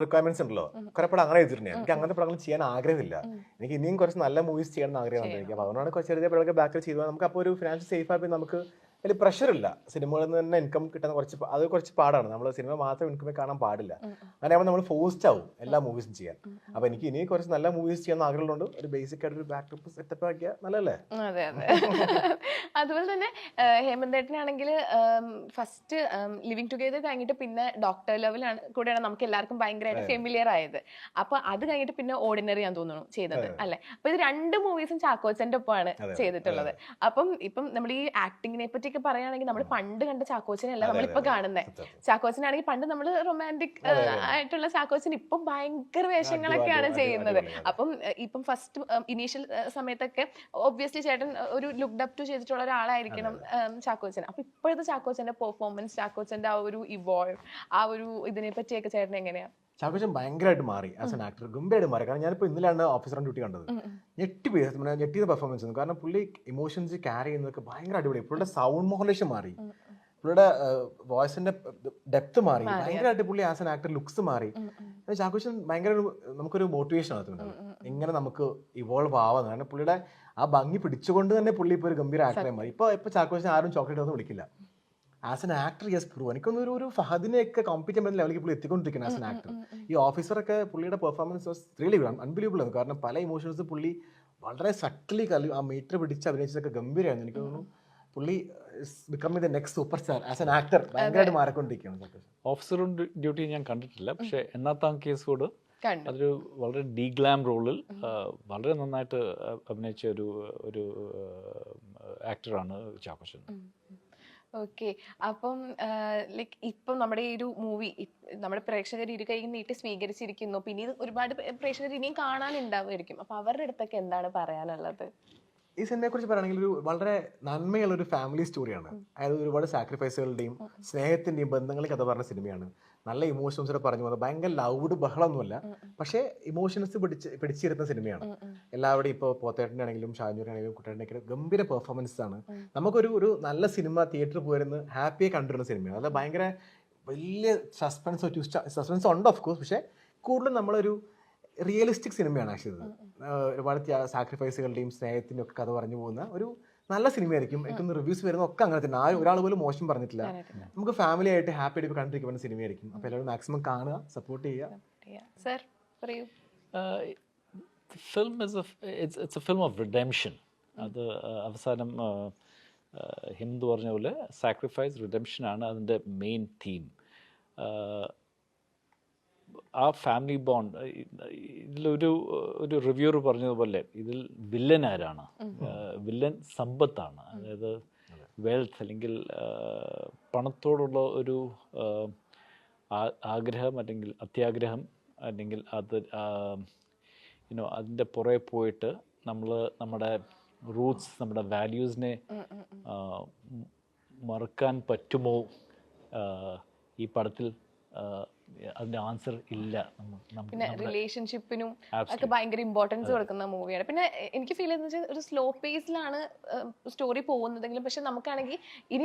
Requirements ഉണ്ടല്ലോ, കുറെ പടം അങ്ങനെ ചെയ്തിട്ടുണ്ട്. എനിക്ക് അങ്ങനത്തെ പടങ്ങൾ ചെയ്യാൻ ആഗ്രഹമില്ല. എനിക്ക് ഇനിയും കുറച്ച് നല്ല മൂവീസ് ചെയ്യണമെന്ന് ആഗ്രഹമുണ്ട് എനിക്ക്. അപ്പോൾ അതുകൊണ്ടാണ് കുറച്ച് ചെറിയ പടമൊക്കെ ബാക്കിൽ ചെയ്തു. നമുക്ക് അപ്പോൾ ഒരു ഫിനാൻഷ്യൽ സേഫ് ആയി നമുക്ക് വലിയ പ്രഷർ ഇല്ല. സിനിമകളിൽ നിന്ന് തന്നെ ഇൻകം കിട്ടുന്ന കുറച്ച് പാടാണ്. നമ്മൾ സിനിമ മാത്രം ഇൻകമേ കാണാൻ പാടില്ല. അങ്ങനെയാകുമ്പോൾ നമ്മൾ ഫോഴ്സ്ഡ് ആവും എല്ലാ മൂവീസും ചെയ്യാൻ. അപ്പോൾ എനിക്ക് ഇനി കുറച്ച് നല്ല മൂവീസ് ചെയ്യാൻ ആഗ്രഹമുണ്ട്. ഒരു ബേസിക് ആയിട്ട് ഒരു ബാക്കപ്പ് സെറ്റപ്പ് ആക്കിയാൽ നല്ലല്ലേ? അതെ അതെ. അതുപോലെ തന്നെ ഹേമന്തേട്ടനാണെങ്കിൽ ഫസ്റ്റ് ലിവിങ് ടുഗെദർ കഴിഞ്ഞിട്ട് പിന്നെ ഡോക്ടർ ലെവലാണ് കൂടെയാണ് നമുക്ക് എല്ലാവർക്കും ഭയങ്കരമായിട്ട് ഫെമിലിയർ ആയത്. അപ്പൊ അത് കഴിഞ്ഞിട്ട് പിന്നെ ഓർഡിനറി ഞാൻ തോന്നുന്നു ചെയ്തത് അല്ലെ. അപ്പൊ ഇത് 2 മൂവീസും ചാക്കോച്ചന്റെ ഒപ്പമാണ് ചെയ്തിട്ടുള്ളത്. അപ്പം ഇപ്പം നമ്മൾ ഈ ആക്ടിങ്ങിനെ പറ്റി പറയുകയാണെങ്കിൽ നമ്മൾ പണ്ട് കണ്ട ചാക്കോച്ചനല്ല നമ്മളിപ്പോ കാണുന്നത്. ചാക്കോച്ചനാണെങ്കിൽ പണ്ട് നമ്മൾ റൊമാൻറ്റിക് ആയിട്ടുള്ള ചാക്കോച്ചൻ ഇപ്പം ഭയങ്കര വേഷങ്ങളൊക്കെയാണ് ചെയ്യുന്നത്. അപ്പം ഇപ്പം ഫസ്റ്റ് ഇനീഷ്യൽ സമയത്തൊക്കെ ഒബ്വിയസ്ലി ചേട്ടൻ ഒരു ലുക്ഡ് അപ് ടു ചെയ്തിട്ടുള്ള ഒരാളായിരിക്കണം ചാക്കോച്ചൻ. അപ്പൊ ഇപ്പോഴത്തെ ചാക്കോച്ചന്റെ പെർഫോമൻസ്, ചാക്കോച്ചന്റെ ആ ഒരു ഇവോൾവ്, ആ ഒരു ഇതിനെ പറ്റിയൊക്കെ ചേട്ടൻ എങ്ങനെയാ? ചാക്കോച്ചൻ ഭയങ്കരമായിട്ട് മാറി ആസ് എൻ ആക്ടർ, ഗംഭീരമായിട്ട് മാറി. കാരണം ഞാനിപ്പോൾ ഇന്നലെയാണ് ഓഫീസർ ഓൺ ഡ്യൂട്ടി കണ്ടത്. ഞെട്ടിയ പെർഫോമൻസ് ആണ്. കാരണം പുള്ളി ഇമോഷൻസ് ക്യാരി ചെയ്യുന്നതൊക്കെ ഭയങ്കര അടിപൊളി. പുള്ളിയുടെ സൗണ്ട് മോഡുലേഷൻ മാറി, പുള്ളിയുടെ വോയിസിന്റെ ഡെപ്ത് മാറി, ഭയങ്കരമായിട്ട് പുള്ളി ആസ് എൻ ആക്ടർ ലുക്സ് മാറി. ചാക്കോച്ചൻ ഭയങ്കര നമുക്കൊരു മോട്ടിവേഷൻ ആകുന്നുണ്ട് എങ്ങനെ നമുക്ക് ഇവോൾവ് ആവാന്ന്. കാരണം പുള്ളിയുടെ ആ ഭംഗി പിടിച്ചുകൊണ്ട് തന്നെ പുള്ളി ഇപ്പോൾ ഒരു ഗംഭീര ആക്ടറായി മാറി. ഇപ്പൊ ചാക്കോച്ചൻ ആരും ചോക്ലേറ്റ് ഒന്നും വിളിക്കില്ല. ആസ് എൻ ആക്ടർ യെസ് പ്രൂ. എനിക്കൊന്നും ഒരു ഫഹദിനെയൊക്കെ കോമ്പീറ്റ് ചെയ്യുന്ന ലെവലിലേക്ക് പുള്ളി എത്തിക്കൊണ്ടിരിക്കണം ആസ് എൻ ആക്ടർ. ഈ ഓഫീസറൊക്കെ പുള്ളിയുടെ പെർഫോമൻസ് വാസ് റിയലി അൺബിലീവബിൾ ആണ്. കാരണം പല ഇമോഷൻസ് പുള്ളി വളരെ സട്ടിലി ആ മീറ്റർ പിടിച്ച് അഭിനയിച്ചതൊക്കെ ഗംഭീരമായിരുന്നു. എനിക്ക് തോന്നുന്നു പുള്ളി becoming the next super star as an actor. ഭയങ്കരമായിട്ട് മാറിക്കൊണ്ടിരിക്കുകയാണ്. ഓഫീസർ ഓൺ ഡ്യൂട്ടി ഞാൻ കണ്ടിട്ടില്ല, പക്ഷെ എന്നാത്താം കേസോട് അതൊരു വളരെ ഡീഗ്ലാം റോളിൽ വളരെ നന്നായിട്ട് അഭിനയിച്ച ഒരു ആക്ടറാണ് ചാക്കോച്ചൻ. ഓക്കെ. അപ്പം ലൈക്ക് ഇപ്പം നമ്മുടെ ഈ ഒരു മൂവി നമ്മുടെ പ്രേക്ഷകർ ഇരു കൈ നീട്ടി സ്വീകരിച്ചിരിക്കുന്നു. പിന്നെ ഇത് ഒരുപാട് പ്രേക്ഷകർ ഇനിയും കാണാനുണ്ടാവുമായിരിക്കും. അപ്പൊ അവരുടെ അടുത്തൊക്കെ എന്താണ് പറയാനുള്ളത്? ഈ സിനിമയെ കുറിച്ച് പറയുകയാണെങ്കിൽ ഒരു വളരെ നന്മയുള്ള ഒരു ഫാമിലി സ്റ്റോറിയാണ്. അതായത് ഒരുപാട് സാക്രിഫൈസുകളുടെയും സ്നേഹത്തിന്റെയും ബന്ധങ്ങളെ കഥ പറഞ്ഞ സിനിമയാണ്. നല്ല ഇമോഷൻസ് പറഞ്ഞു പോകുന്നത്. ഭയങ്കര ലൗഡ് ബഹളമൊന്നുമല്ല, പക്ഷേ ഇമോഷൻസ് പിടിച്ചിരുന്ന സിനിമയാണ്. എല്ലാവരുടെയും ഇപ്പോൾ പോത്തേട്ടൻ്റെ ആണെങ്കിലും ഷാജൂരാണെങ്കിലും കുട്ടേട്ടൻ്റെ ഗംഭീര പെർഫോമൻസ് ആണ്. നമുക്കൊരു നല്ല സിനിമ തിയേറ്ററിൽ പോയിരുന്ന് ഹാപ്പിയായി കണ്ടിരുന്ന സിനിമയാണ്. അത് ഭയങ്കര വലിയ സസ്പെൻസ് ഉണ്ട് ഓഫ് കോഴ്സ്, പക്ഷേ കൂടുതലും നമ്മളൊരു റിയലിസ്റ്റിക് സിനിമയാണ് ആക്ച്വലി. ഒരുപാട് സാക്രിഫൈസുകളുടെയും സ്നേഹത്തിൻ്റെ ഒക്കെ കഥ പറഞ്ഞു പോകുന്ന ഒരു നല്ല സിനിമയായിരിക്കും. എനിക്കൊന്ന് റിവ്യൂസ് വരുന്ന ഒക്കെ അങ്ങനെ തന്നെ. ഒരാൾ പോലും മോശം പറഞ്ഞിട്ടില്ല. നമുക്ക് ഫാമിലി ആയിട്ട് ഹാപ്പി ആയിട്ട് കണ്ടിരിക്കുന്ന സിനിമയായിരിക്കും. അപ്പോൾ എല്ലാവരും മാക്സിമം കാണുക, സപ്പോർട്ട് ചെയ്യുക. സർ പറയൂ. It's A film of redemption. അത് അവസാനം ഹിന്ദു പറഞ്ഞ പോലെ സാക്രിഫൈസ് റിഡംഷനാണ് അതിൻ്റെ മെയിൻ തീം. ആ ഫാമിലി ബോണ്ട് ഇതിലൊരു റിവ്യൂർ പറഞ്ഞതുപോലെ ഇതിൽ വില്ലൻ ആരാണ്? വില്ലൻ സമ്പത്താണ്. അതായത് വെൽത്ത് അല്ലെങ്കിൽ പണത്തോടുള്ള ഒരു ആഗ്രഹം അല്ലെങ്കിൽ അത്യാഗ്രഹം അല്ലെങ്കിൽ അത് അതിൻ്റെ പുറകെ പോയിട്ട് നമ്മുടെ റൂട്ട്സ്, നമ്മുടെ വാല്യൂസിനെ മറക്കാൻ പറ്റുമോ? ഈ പടത്തിൽ അതിന്റെ ആൻസർ ഇല്ല. പിന്നെ റിലേഷൻഷിപ്പിനും ഒക്കെ ഭയങ്കര ഇമ്പോർട്ടൻസ് കൊടുക്കുന്ന മൂവിയാണ്. പിന്നെ എനിക്ക് ഫീൽ ചെയ്യുന്നത് വെച്ചാൽ ഒരു സ്ലോ പേസിലാണ് സ്റ്റോറി പോകുന്നതെങ്കിലും പക്ഷെ നമുക്കാണെങ്കിൽ ഇനി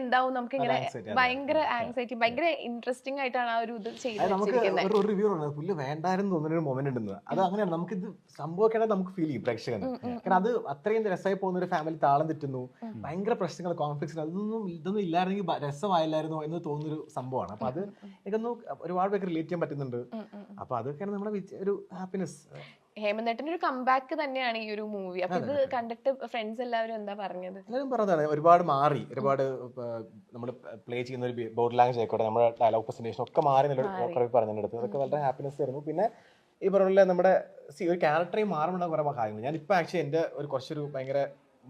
എന്താവും നമുക്ക് ഇങ്ങനെ ഭയങ്കര ആങ്സൈറ്റി, ഭയങ്കര ഇൻട്രസ്റ്റിംഗ് ആയിട്ടാണ് ആ ഒരു ഇത് ചെയ്തിരിക്കുന്നത്. ഒരു റിവ്യൂ പുല്ല് വേണ്ടായിരുന്നു തോന്നുന്ന ഒരു മൊമെന്റ് ഉണ്ട്. അത് അങ്ങനെയാണ്. നമുക്കിത് സംഭവിക്കണത് നമുക്ക് ഫീൽ ചെയ്യും പ്രേക്ഷകന്. കാരണം അത് അത്രയും രസമായി പോകുന്ന ഒരു ഫാമിലി താളം തെറ്റുന്നു, ഭയങ്കര പ്രശ്നങ്ങൾ, കോൺഫ്ലിക്ട്സ്, ഇതൊന്നും ഇല്ലായിരുന്നെങ്കിൽ രസമായില്ലായിരുന്നോ എന്ന് തോന്നുന്നൊരു സംഭവമാണ്. അപ്പൊ അത് എനിക്കൊന്നും ഒരുപാട് പേർക്ക് റിലേറ്റ് ചെയ്യാൻ പറ്റുന്നുണ്ട്. അപ്പൊ അതൊക്കെയാണ് നമ്മുടെ ഒരു ഹാപ്പിനെസ്. ഹേമന്തേട്ടൻ്റെ ഒരു കംബാക്ക് തന്നെയാണ് ഈ ഒരു മൂവി. അപ്പൊ ഇത് കണ്ടിട്ട് ഫ്രണ്ട്സ് എല്ലാവരും എന്താ പറഞ്ഞത്? എല്ലാവരും പറഞ്ഞതാണ് ഒരുപാട് മാറി. ഒരുപാട് നമ്മൾ പ്ലേ ചെയ്യുന്ന ഒരു ബോഡി ലാംഗ്വേജ് ആയിക്കോട്ടെ, നമ്മുടെ ഡയലോഗ് പ്രസന്റേഷൻ ഒക്കെ മാറി എന്നൊരു പറഞ്ഞെടുത്ത് അതൊക്കെ വളരെ ഹാപ്പിനെസ് ആയിരുന്നു. പിന്നെ ഈ പറഞ്ഞ നമ്മുടെ ഒരു ക്യാരക്ടറായി മാറുമ്പോൾ കുറെ കാര്യങ്ങൾ ഞാനിപ്പോൾ ആക്ച്വലി എൻ്റെ കുറച്ചൊരു ഭയങ്കര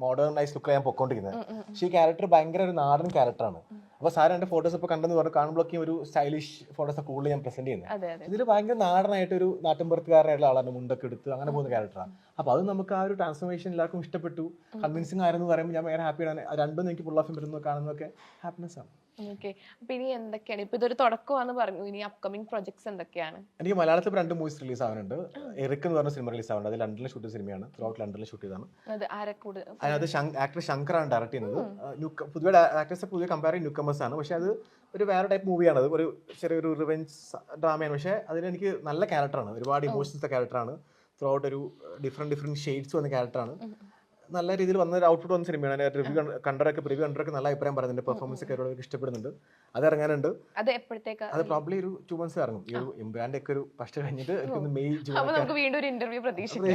മോഡേണൈസ് ലുക്ക് ഞാൻ പൊക്കോണ്ടിരിക്കുന്നത്. പക്ഷേ ഈ ക്യാരക്ടർ ഭയങ്കര ഒരു നാടൻ ക്യാരക്ടറാണ്. അപ്പോൾ സാർ എൻ്റെ ഫോട്ടോസ് ഇപ്പോൾ കണ്ടെന്ന് പറഞ്ഞു കാണുമ്പോഴൊക്കെ ഒരു സ്റ്റൈലിഷ് ഫോട്ടോസ് കൂടുതൽ ഞാൻ പ്രസന്റ് ചെയ്യുന്നത്. ഇതിൽ ഭയങ്കര നാടനായിട്ട് ഒരു നാട്ടിൻപുറത്തുകാരനായിട്ടുള്ള ആളാണ്, മുണ്ടൊക്കെ എടുത്ത് അങ്ങനെ പോകുന്ന ക്യാരക്ടറാണ്. അപ്പോൾ അത് നമുക്ക് ആ ഒരു ട്രാൻസ്ഫോർമേഷൻ എല്ലാവർക്കും ഇഷ്ടപ്പെട്ടു, കൺവിൻസിംഗ് ആയിരുന്നു പറയുമ്പോൾ ഞാൻ ഭയങ്കര ഹാപ്പിയാണ്. രണ്ടും എനിക്ക് ഫുൾ ഓഫ് വരുന്നു കാണുന്നതൊക്കെ ഹാപ്പിനെസ് ആണ്. ഓക്കെ. അപ്പൊ ഇനി എന്തൊക്കെയാണ്, ഇപ്പൊ ഇതൊരു തുടക്കമാണെന്ന് പറഞ്ഞു, ഇനി അപ്കമിങ് പ്രൊജക്ട്സ് എന്തൊക്കെയാണ്? എനിക്ക് മലയാളത്തിൽ 2 മൂവീസ് റിലീസ് ആവുന്നുണ്ട്. എറിക് എന്ന് പറഞ്ഞ സിനിമ റിലീസ് ആവുന്നുണ്ട്. അത് ലണ്ടനിൽ ഷൂട്ട് ചെയ്ത സിനിമയാണ്. ത്രൂഔട്ട് ലണ്ടനിൽ ഷൂട്ട് ചെയ്തതാണ്. അത് ആരെക്കൂട്? അതിനകത്ത് ആക്ടർ ശങ്കറാണ് ഡയറക്ട് ചെയ്യുന്നത്. പുതിയ ആക്ടേഴ്സ് പുതിയ കമ്പയർ ന്യൂ കമേഴ്സ് ആണ്. പക്ഷെ അത് ഒരു വേറെ ടൈപ്പ് മൂവിയാണ്. അത് ഒരു ചെറിയൊരു റിവെഞ്ച് ഡ്രാമയാണ്. പക്ഷേ അതിലെനിക്ക് നല്ല ക്യാരക്ടറാണ്, ഒരുപാട് ഇമോഷൻസ് ക്യാരക്ടറാണ്. ത്രൂഔട്ട് ഒരു ഡിഫറെന്റ് ഷെയ്ഡ്സ് വന്ന ക്യാരക്ടറാണ്. നല്ല രീതിയിൽ വന്ന ഒരു ഔട്ട്പുട്ട് വന്ന സിനിമയാണ്. റിവ്യൂ കണ്ടവരൊക്കെ നല്ല അഭിപ്രായം പറയുന്നുണ്ട്. പെർഫോമൻസ് ഒക്കെ അവരോട് ഇഷ്ടപ്പെടുന്നുണ്ട്. അത് ഇറങ്ങാനുണ്ട്. അത് എപ്പോഴത്തേക്ക്? അത് പ്രോബ്ലി ഒരു 2 months ഇറങ്ങും. ഈ ഒരു ഇമ്രാന്റെ ഒക്കെ ഒരു ഫസ്റ്റ് കഴിഞ്ഞിട്ട് മെയ് ജൂൺ വീണ്ടും ഒരു ഇന്റർവ്യൂ പ്രതീക്ഷിക്കും.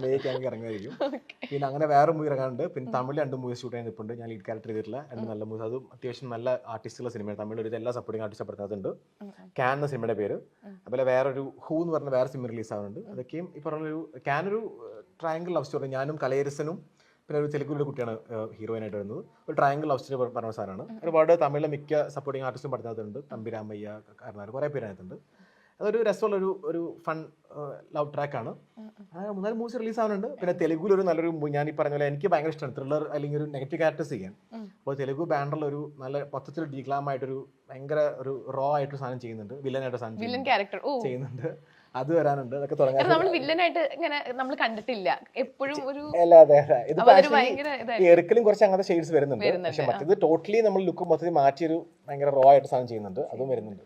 മെയ്ക്ക് എനിക്ക് ഇറങ്ങായിരിക്കും. പിന്നെ അങ്ങനെ വേറെ മൂവി ഇറങ്ങാനുണ്ട്. പിന്നെ തമിഴ് 2 മൂവീസ് ഷൂട്ട് ചെയ്യുന്നുണ്ട്. ഞാൻ ലീഡ് ക്യാരക്ടർ ചെയ്തിട്ടില്ല 2 നല്ല മൂവീസ്. അതും അത്യാവശ്യം നല്ല ആർട്ടിസ്റ്റുള്ള സിനിമയാണ്. തമിഴിൽ ഒരു എല്ലാ സപ്പോർട്ടിംഗ് ആർട്ടിസ്റ്റ് പെടുത്തുന്നുണ്ട്. ക്യാൻ എന്ന സിനിമയുടെ പേര്. അതുപോലെ വേറൊരു ഹൂ എന്ന് പറഞ്ഞ വേറെ സിനിമ റിലീസ് ആവുന്നുണ്ട്. അതൊക്കെയും ഈ പറഞ്ഞൊരു ക്യാൻ ഒരു ട്രയാങ്കിൾ ലവ് സ്റ്റോറി. ഞാനും കലയരസനും പിന്നെ ഒരു തെലുഗുള്ള കുട്ടിയാണ് ഹീറോയിനായിട്ട് വരുന്നത്. ഒരു ട്രയാങ്കിൾ ലവ് സ്റ്റോറി പറഞ്ഞ സാധനമാണ്. ഒരുപാട് തമിഴിലെ മിക്ക സപ്പോർട്ടിംഗ് ആർട്ടിസ്റ്റും പഠിത്തത്തിനുണ്ട്. തമ്പിരാമയ്യ, കർണാട്, കുറേ പേര് അതിനകത്തുണ്ട്. അതൊരു രസമുള്ള ഒരു ഫൺ ലവ് ട്രാക്കാണ്. 3-4 മൂവീസ് റിലീസ് ആവുന്നുണ്ട്. പിന്നെ തെലുഗുവിൽ ഒരു നല്ലൊരു, ഞാൻ ഈ പറഞ്ഞ പോലെ എനിക്ക് ഭയങ്കര ഇഷ്ടമാണ് ത്രില്ലർ അല്ലെങ്കിൽ ഒരു നെഗറ്റീവ് ക്യാരക്ടേഴ്സ് ചെയ്യാൻ. അപ്പോൾ തെലുഗു ബാൻഡറിൽ ഒരു നല്ല മൊത്തത്തിൽ ഡീഗ്ലാം ആയിട്ടൊരു ഭയങ്കര ഒരു റോ ആയിട്ടൊരു സാധനം ചെയ്യുന്നുണ്ട്. വില്ലനായിട്ട് സാധനം ചെയ്യുന്നുണ്ട്. അത് വരാനുണ്ട്. അതൊക്കെ തുടങ്ങാൻ നമ്മൾ വില്ലനായിട്ട് ഇങ്ങനെ നമ്മൾ കണ്ടിട്ടില്ല എപ്പോഴും ഒരു എറിക്കലും കുറച്ച് അങ്ങനത്തെ ഷെയ്ഡ്സ് വരുന്നുണ്ട്. പക്ഷെ മറ്റേത് ടോട്ടലി നമ്മൾ ലുക്ക് മൊത്തത്തിൽ മാറ്റിയൊരു ഭയങ്കര റോ ആയിട്ട് സാധനം ചെയ്യുന്നുണ്ട്. അതും വരുന്നുണ്ട്.